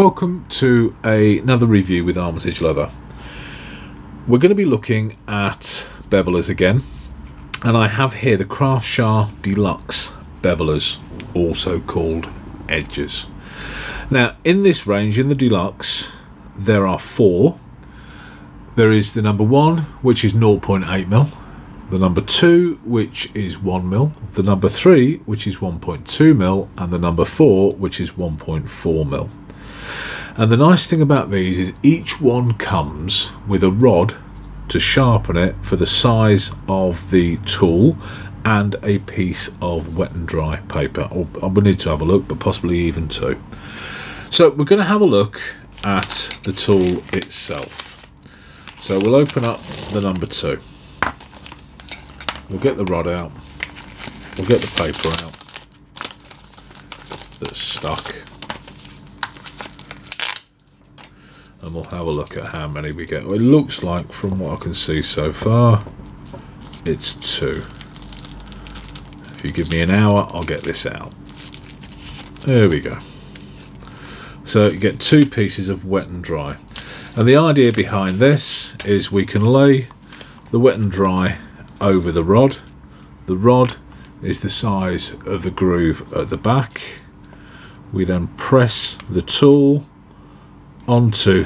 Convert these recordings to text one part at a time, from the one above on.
Welcome to another review with Armitage leather. We're going to be looking at bevelers again, and I have here the Craft Sha Deluxe bevelers, also called edges. Now in this range, in the Deluxe, there are four. There is the number 1, which is 0.8mm, the number 2, which is 1mm, the number 3, which is 1.2mm, and the number 4, which is 1.4mm. And the nice thing about these is each one comes with a rod to sharpen it for the size of the tool and a piece of wet and dry paper. Or we need to have a look, but possibly even two. So we're going to have a look at the tool itself. So we'll open up the number 2. We'll get the rod out. We'll get the paper out that's stuck. And we'll have a look at how many we get. Well, it looks like, from what I can see so far, it's 2. If you give me an hour, I'll get this out. There we go. So you get 2 pieces of wet and dry. And the idea behind this is we can lay the wet and dry over the rod. The rod is the size of the groove at the back. We then press the tool onto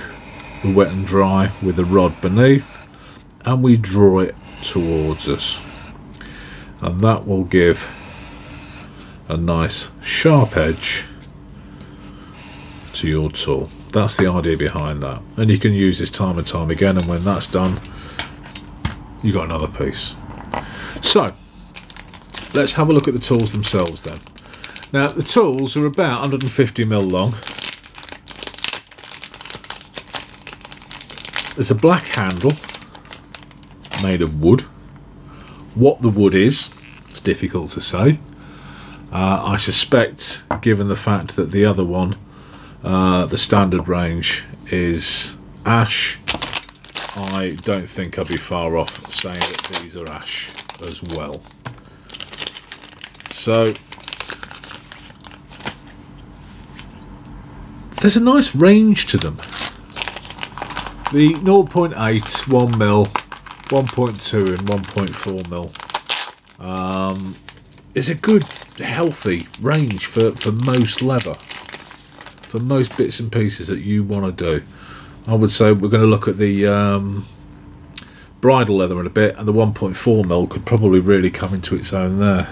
the wet and dry with the rod beneath, and we draw it towards us, and that will give a nice sharp edge to your tool. That's the idea behind that, and you can use this time and time again, and when that's done, you got another piece. So let's have a look at the tools themselves then. Now the tools are about 150mm long. There's a black handle made of wood. What the wood is, it's difficult to say. I suspect, given the fact that the other one, the standard range, is ash, I don't think I'd be far off saying that these are ash as well. So there's a nice range to them. The 0.8, 1mm, 1.2 and 1.4mm is a good, healthy range for most leather, for most bits and pieces that you want to do. I would say we're going to look at the bridle leather in a bit, and the 1.4mm could probably really come into its own there.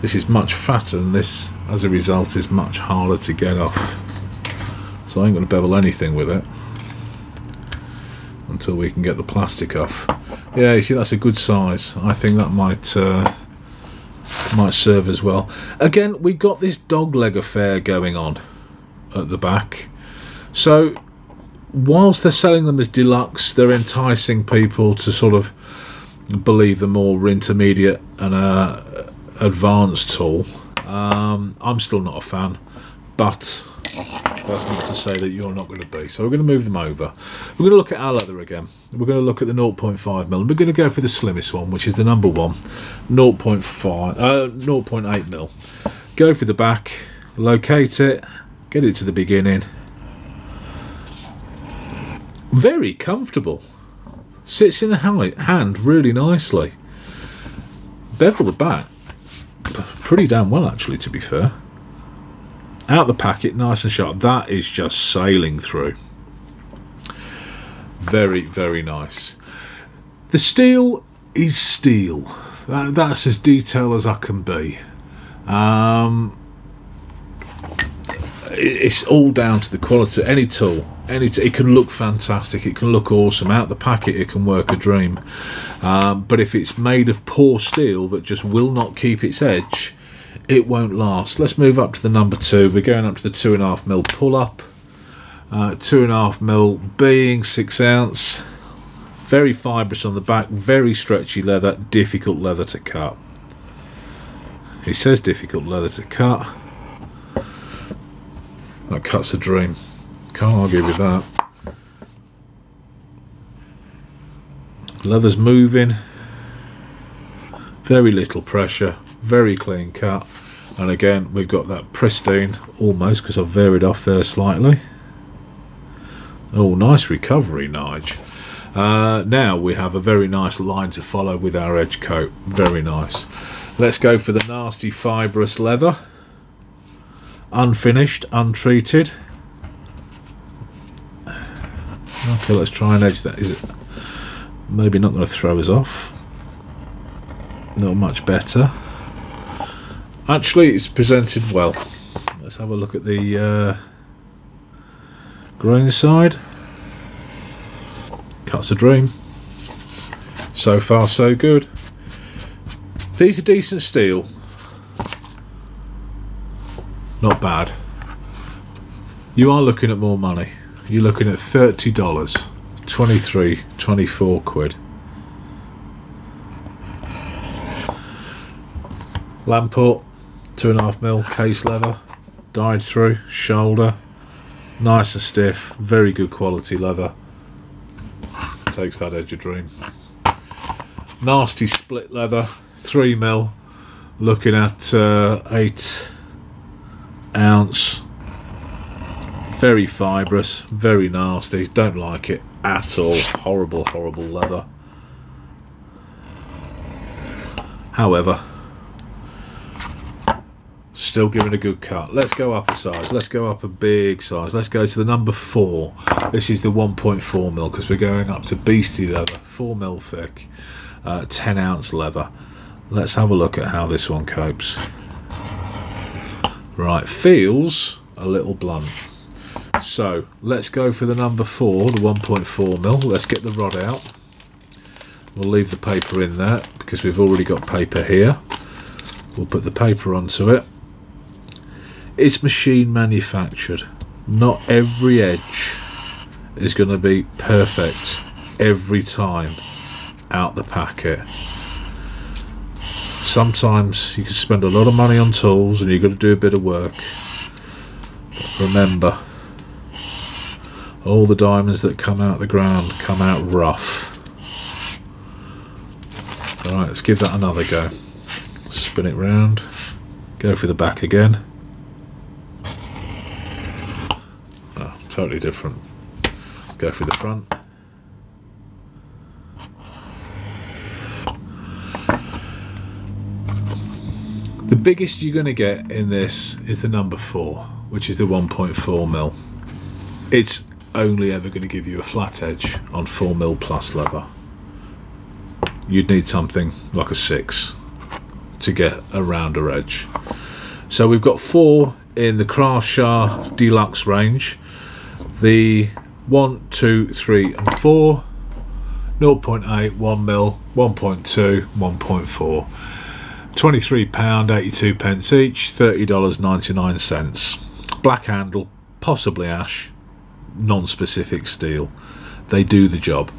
This is much fatter, and this, as a result, is much harder to get off. So I ain't going to bevel anything with it until we can get the plastic off. Yeah, you see, that's a good size. I think that might serve as well. Again, we got this dog leg affair going on at the back. So whilst they're selling them as deluxe, they're enticing people to sort of believe the more intermediate and advanced tool. I'm still not a fan, but that's not to say that you're not going to be. So we're going to move them over. We're going to look at our leather again. We're going to look at the 0.5mm. We're going to go for the slimmest one, which is the number 1, 0.8mm. Go for the back, locate it, get it to the beginning. Very comfortable. Sits in the hand really nicely. Bevel the back pretty damn well, actually, to be fair. Out the packet, nice and sharp. That is just sailing through. Very, very nice. The steel is steel. That's as detailed as I can be. It's all down to the quality. Any tool, it can look fantastic. It can look awesome. Out the packet, it can work a dream. But if it's made of poor steel that just will not keep its edge, it won't last. Let's move up to the number 2. We're going up to the 2.5mm pull up. 2.5mm being 6 ounce. Very fibrous on the back, very stretchy leather, difficult leather to cut. He says difficult leather to cut. That cuts a dream. Can't argue with that. Leather's moving. Very little pressure. Very clean cut. And again, we've got that pristine, almost, because I've varied off there slightly. Oh, nice recovery, Nige. Now we have a very nice line to follow with our edge coat. Very nice. Let's go for the nasty fibrous leather. Unfinished, untreated. Okay, let's try and edge that. Is it maybe not going to throw us off? Not much better. Actually, it's presented well. Let's have a look at the grain side. Cuts a dream. So far, so good. These are decent steel. Not bad. You are looking at more money. You're looking at $30, 23, 24 quid. Lamport, 2.5mm case leather, dyed through, shoulder, nice and stiff, very good quality leather. Takes that edge of dream. Nasty split leather, 3mm, looking at 8 ounce. Very fibrous, very nasty, don't like it at all. Horrible, horrible leather. However, still giving a good cut. Let's go up a size. Let's go up a big size. Let's go to the number 4. This is the 1.4mm because we're going up to beastie leather. 4mm thick, 10 ounce leather. Let's have a look at how this one copes. Right, feels a little blunt. So let's go for the number 4, the 1.4mm. Let's get the rod out. We'll leave the paper in there because we've already got paper here. We'll put the paper onto it. It's machine manufactured. Not every edge is going to be perfect every time out the packet. Sometimes you can spend a lot of money on tools and you've got to do a bit of work. But remember, all the diamonds that come out the ground come out rough. Alright, let's give that another go. Spin it round. Go for the back again. Oh, totally different. Go for the front. The biggest you're going to get in this is the number 4, which is the 1.4mm. It's only ever going to give you a flat edge on 4mm plus leather. You'd need something like a 6 to get a rounder edge. So we've got 4 in the Craft Sha Deluxe range. The 1, 2, 3 and 4, 0.8, 1mm, 1.2, 1.4. £23, 82 pence each, $30.99. Black handle, possibly ash, non-specific steel. They do the job.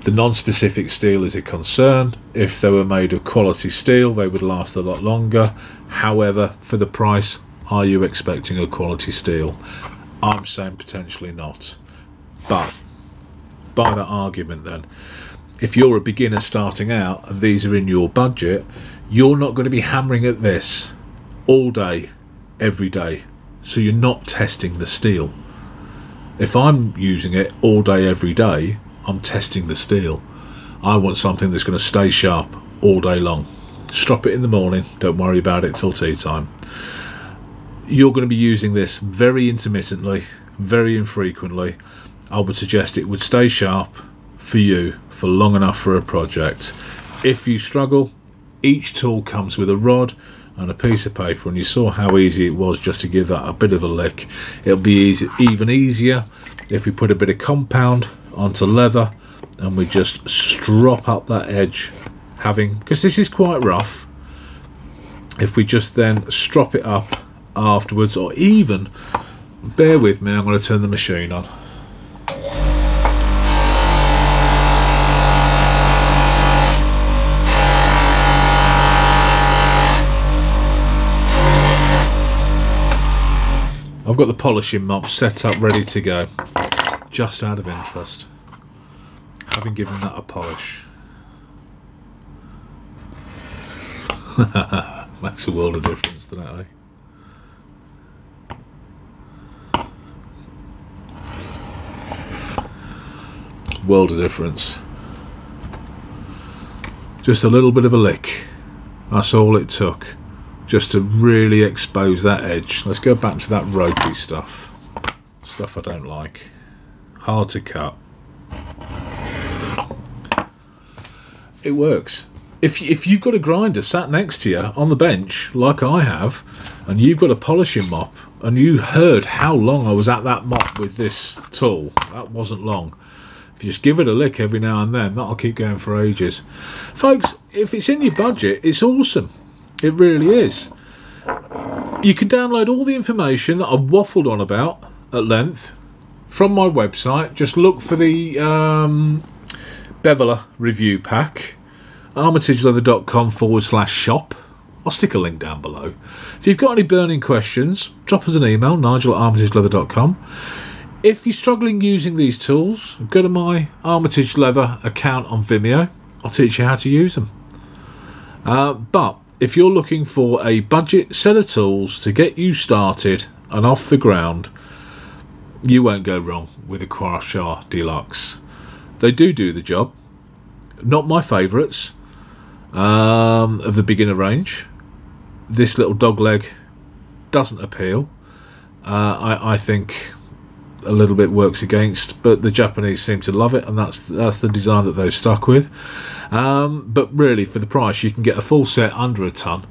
The non-specific steel is a concern. If they were made of quality steel, they would last a lot longer. However, for the price, are you expecting a quality steel? I'm saying potentially not. But by that argument then, if you're a beginner starting out and these are in your budget, you're not going to be hammering at this all day, every day. So you're not testing the steel. If I'm using it all day, every day, I'm testing the steel. I want something that's going to stay sharp all day long. Strop it in the morning, don't worry about it till tea time. You're going to be using this very intermittently, very infrequently. I would suggest it would stay sharp for you for long enough for a project. If you struggle, each tool comes with a rod and a piece of paper, and you saw how easy it was just to give that a bit of a lick. It'll be even easier if we put a bit of compound onto leather and we just strop up that edge, because this is quite rough. If we just then strop it up afterwards, or even, bear with me, I'm going to turn the machine on. I've got the polishing mop set up ready to go, just out of interest, having given that a polish. Makes a world of difference. doesn't it, eh? World of difference. Just a little bit of a lick. That's all it took. Just to really expose that edge. Let's go back to that ropey stuff. Stuff I don't like. Hard to cut. It works. If you've got a grinder sat next to you on the bench, like I have, and you've got a polishing mop, and you heard how long I was at that mop with this tool, that wasn't long. If you just give it a lick every now and then, that'll keep going for ages. Folks, if it's in your budget, it's awesome. It really is. You can download all the information that I've waffled on about at length from my website. Just look for the Beveler review pack. armitageleather.com/shop. I'll stick a link down below. If you've got any burning questions, drop us an email, nigel@armitageleather.com. If you're struggling using these tools, go to my Armitage Leather account on Vimeo. I'll teach you how to use them. But if you're looking for a budget set of tools to get you started and off the ground, you won't go wrong with a Sha Deluxe. They do the job. Not my favourites of the beginner range. This little dog leg doesn't appeal. I think a little bit works against, but the Japanese seem to love it, and that's the design that they've stuck with. But really, for the price, you can get a full set under a ton.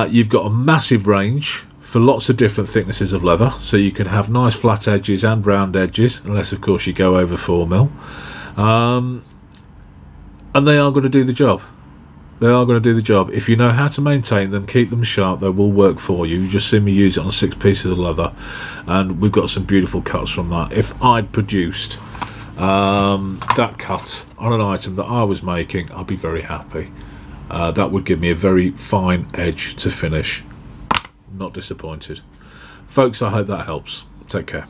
You've got a massive range for lots of different thicknesses of leather, so you can have nice flat edges and round edges, unless of course you go over 4mm. And they are going to do the job. They are going to do the job. If you know how to maintain them, keep them sharp, they will work for you. You just see me use it on 6 pieces of leather, and we've got some beautiful cuts from that. If I'd produced that cut on an item that I was making, I'd be very happy. That would give me a very fine edge to finish. Not disappointed. Folks, I hope that helps. Take care.